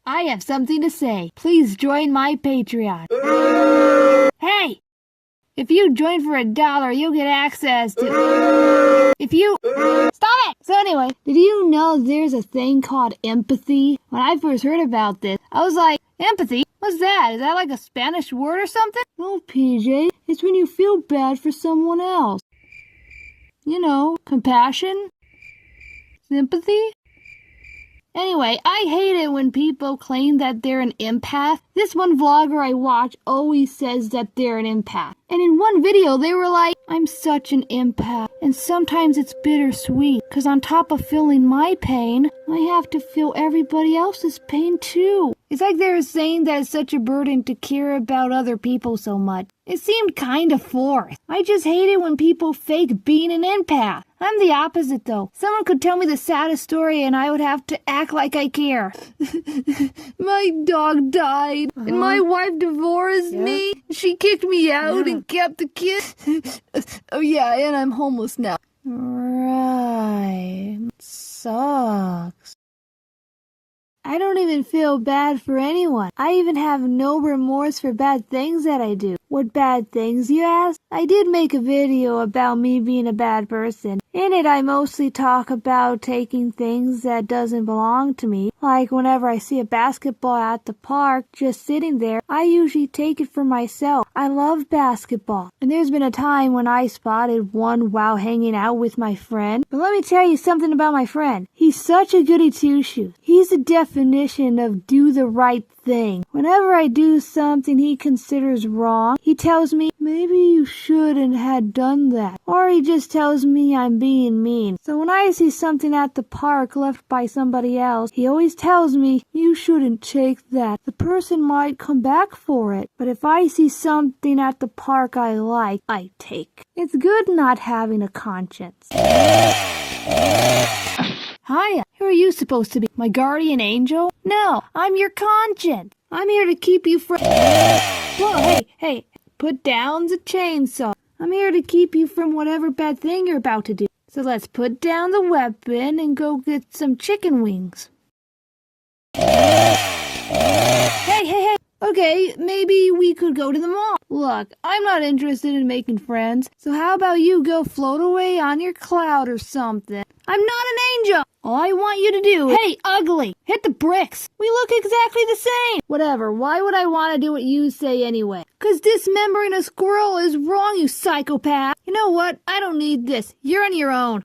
I have something to say. Please join my Patreon. Hey! If you join for $1, you'll get access to... Stop it! So anyway, did you know there's a thing called empathy? When I first heard about this, I was like, empathy? What's that? Is that like a Spanish word or something? No, PJ. It's when you feel bad for someone else. You know, compassion? Sympathy? Anyway, I hate it when people claim that they're an empath. This one vlogger I watch always says that they're an empath. And in one video, they were like, I'm such an empath. And sometimes it's bittersweet, because on top of feeling my pain, I have to feel everybody else's pain too. It's like they were saying that it's such a burden to care about other people so much. It seemed kind of forced. I just hate it when people fake being an empath. I'm the opposite though. Someone could tell me the saddest story and I would have to act like I care. My dog died and my wife divorced me. She kicked me out and kept the kid. Oh yeah, and I'm homeless now. Right. Sucks. I don't even feel bad for anyone. I even have no remorse for bad things that I do. What bad things, you ask? I did make a video about me being a bad person. In it, I mostly talk about taking things that doesn't belong to me. Like whenever I see a basketball at the park just sitting there, I usually take it for myself. I love basketball. And there's been a time when I spotted one while hanging out with my friend. But let me tell you something about my friend. He's such a goody two-shoes. He's the definition of do the right thing. Whenever I do something he considers wrong, he tells me, maybe you shouldn't have done that. Or he just tells me I'm being mean. So when I see something at the park left by somebody else, he always tells me, you shouldn't take that. The person might come back for it. But if I see something at the park I like, I take. It's good not having a conscience. Hiya, who are you supposed to be? My guardian angel? No, I'm your conscience. I'm here to keep you from... Whoa, hey, put down the chainsaw. I'm here to keep you from whatever bad thing you're about to do. So let's put down the weapon and go get some chicken wings. Hey. Okay, maybe we could go to the mall. Look, I'm not interested in making friends, so how about you go float away on your cloud or something? I'm not an angel! All I want you to do is... Hey, ugly! Hit the bricks! We look exactly the same! Whatever, why would I want to do what you say anyway? 'Cause dismembering a squirrel is wrong, you psychopath! You know what? I don't need this. You're on your own.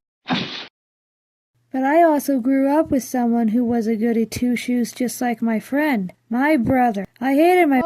But I also grew up with someone who was a goody two-shoes just like my friend. My brother. I hated my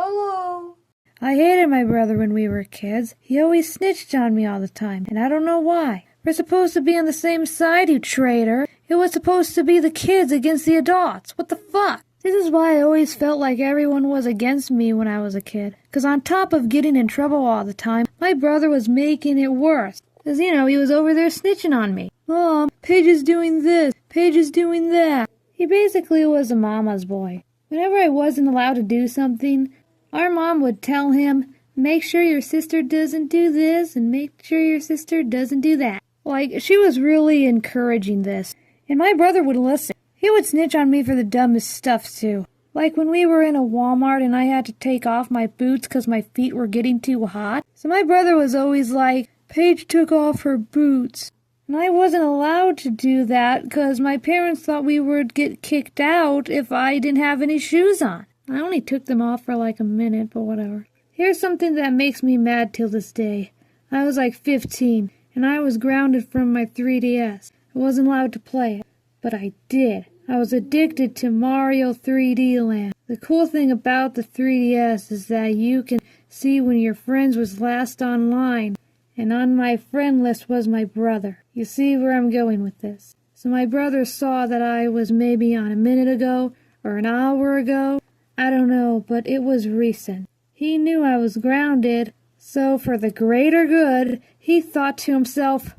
brother when we were kids. He always snitched on me all the time, and I don't know why. We're supposed to be on the same side, you traitor. It was supposed to be the kids against the adults. What the fuck? This is why I always felt like everyone was against me when I was a kid. 'Cause on top of getting in trouble all the time, my brother was making it worse. 'Cause, you know, he was over there snitching on me. Mom, Paige is doing this. Paige is doing that. He basically was a mama's boy. Whenever I wasn't allowed to do something, our mom would tell him, make sure your sister doesn't do this and make sure your sister doesn't do that. Like, she was really encouraging this. And my brother would listen. He would snitch on me for the dumbest stuff, too. Like when we were in a Walmart and I had to take off my boots 'cause my feet were getting too hot. So my brother was always like, Paige took off her boots. And I wasn't allowed to do that 'cause my parents thought we would get kicked out if I didn't have any shoes on. I only took them off for like a minute, but whatever. Here's something that makes me mad till this day. I was like 15, and I was grounded from my 3DS. I wasn't allowed to play it, but I did. I was addicted to Mario 3D Land. The cool thing about the 3DS is that you can see when your friends was last online, and on my friend list was my brother. You see where I'm going with this. So my brother saw that I was maybe on a minute ago or an hour ago. I don't know, but it was recent. He knew I was grounded, so for the greater good, he thought to himself,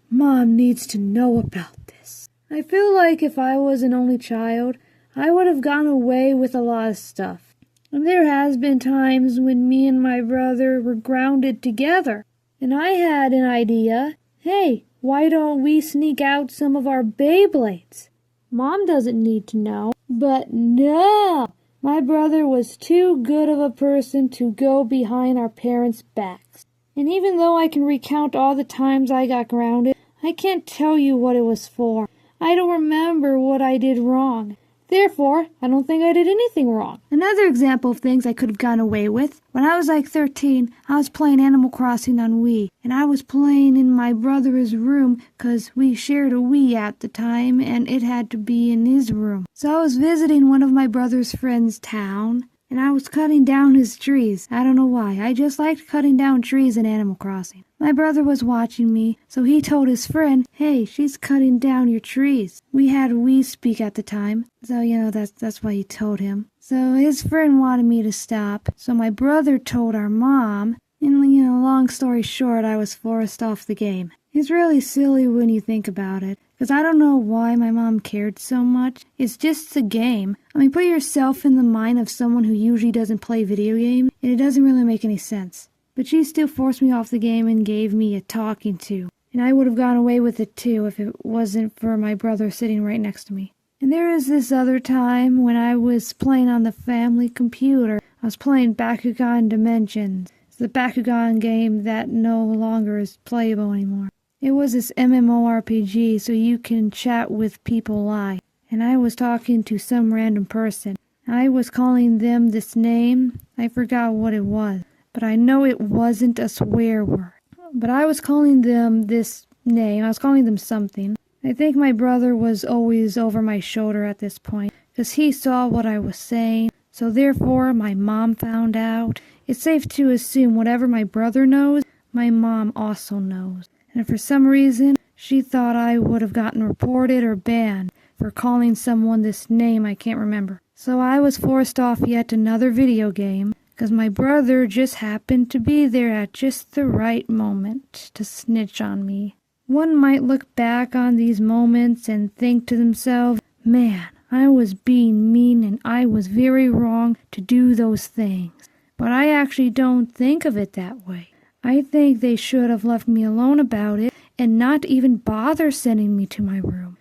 Mom needs to know about this. I feel like if I was an only child, I would have gone away with a lot of stuff. And there has been times when me and my brother were grounded together. And I had an idea. Hey, why don't we sneak out some of our Beyblades? Mom doesn't need to know. But no! My brother was too good of a person to go behind our parents' backs. And even though I can recount all the times I got grounded, I can't tell you what it was for. I don't remember what I did wrong. Therefore, I don't think I did anything wrong. Another example of things I could have gotten away with. When I was like 13, I was playing Animal Crossing on Wii. And I was playing in my brother's room because we shared a Wii at the time and it had to be in his room. So I was visiting one of my brother's friends' town. And I was cutting down his trees. I don't know why. I just liked cutting down trees in Animal Crossing. My brother was watching me, so he told his friend, "Hey, she's cutting down your trees." We had Wii Speak at the time, so that's why he told him. So his friend wanted me to stop, so my brother told our mom, and long story short, I was forced off the game. It's really silly when you think about it, because I don't know why my mom cared so much. It's just a game. I mean, put yourself in the mind of someone who usually doesn't play video games, and it doesn't really make any sense. But she still forced me off the game and gave me a talking to. And I would have gone away with it too if it wasn't for my brother sitting right next to me. And there is this other time when I was playing on the family computer. I was playing Bakugan Dimensions. It's the Bakugan game that no longer is playable anymore. It was this MMORPG, so you can chat with people live. And I was talking to some random person. I was calling them this name. I forgot what it was, but I know it wasn't a swear word. But I was calling them this name. I was calling them something. I think my brother was always over my shoulder at this point, because he saw what I was saying. So therefore, my mom found out. It's safe to assume whatever my brother knows, my mom also knows. And for some reason, she thought I would have gotten reported or banned for calling someone this name I can't remember. So I was forced off yet another video game because my brother just happened to be there at just the right moment to snitch on me. One might look back on these moments and think to themselves, man, I was being mean and I was very wrong to do those things. But I actually don't think of it that way. I think they should have left me alone about it and not even bother sending me to my room.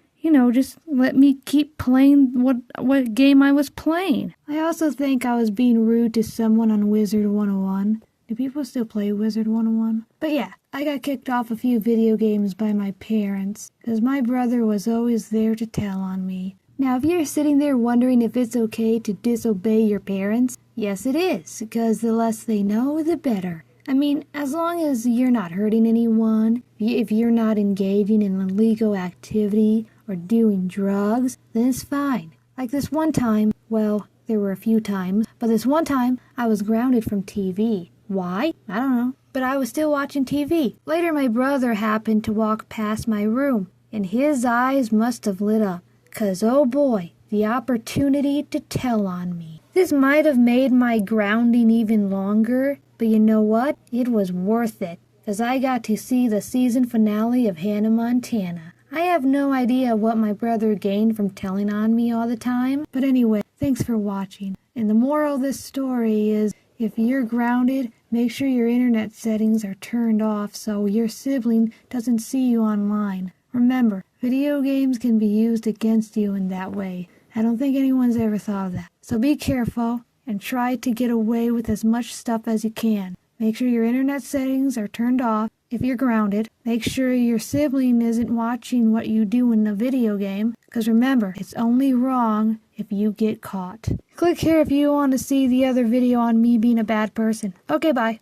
Just let me keep playing what game I was playing. I also think I was being rude to someone on Wizard 101. Do people still play Wizard 101? But yeah, I got kicked off a few video games by my parents because my brother was always there to tell on me. Now, if you're sitting there wondering if it's okay to disobey your parents, yes it is, because the less they know, the better. I mean, as long as you're not hurting anyone, if you're not engaging in illegal activity or doing drugs, then it's fine. Like this one time, well, there were a few times, but this one time I was grounded from TV. Why? I don't know. But I was still watching TV. Later, my brother happened to walk past my room, and his eyes must have lit up. 'Cause, oh boy, the opportunity to tell on me. This might have made my grounding even longer, but you know what? It was worth it, 'cause I got to see the season finale of Hannah Montana. I have no idea what my brother gained from telling on me all the time, but anyway, thanks for watching. And the moral of this story is, if you're grounded, make sure your internet settings are turned off so your sibling doesn't see you online. Remember, video games can be used against you in that way. I don't think anyone's ever thought of that. So be careful and try to get away with as much stuff as you can. Make sure your internet settings are turned off if you're grounded. Make sure your sibling isn't watching what you do in a video game, because remember, it's only wrong if you get caught. Click here if you want to see the other video on me being a bad person. Okay, bye.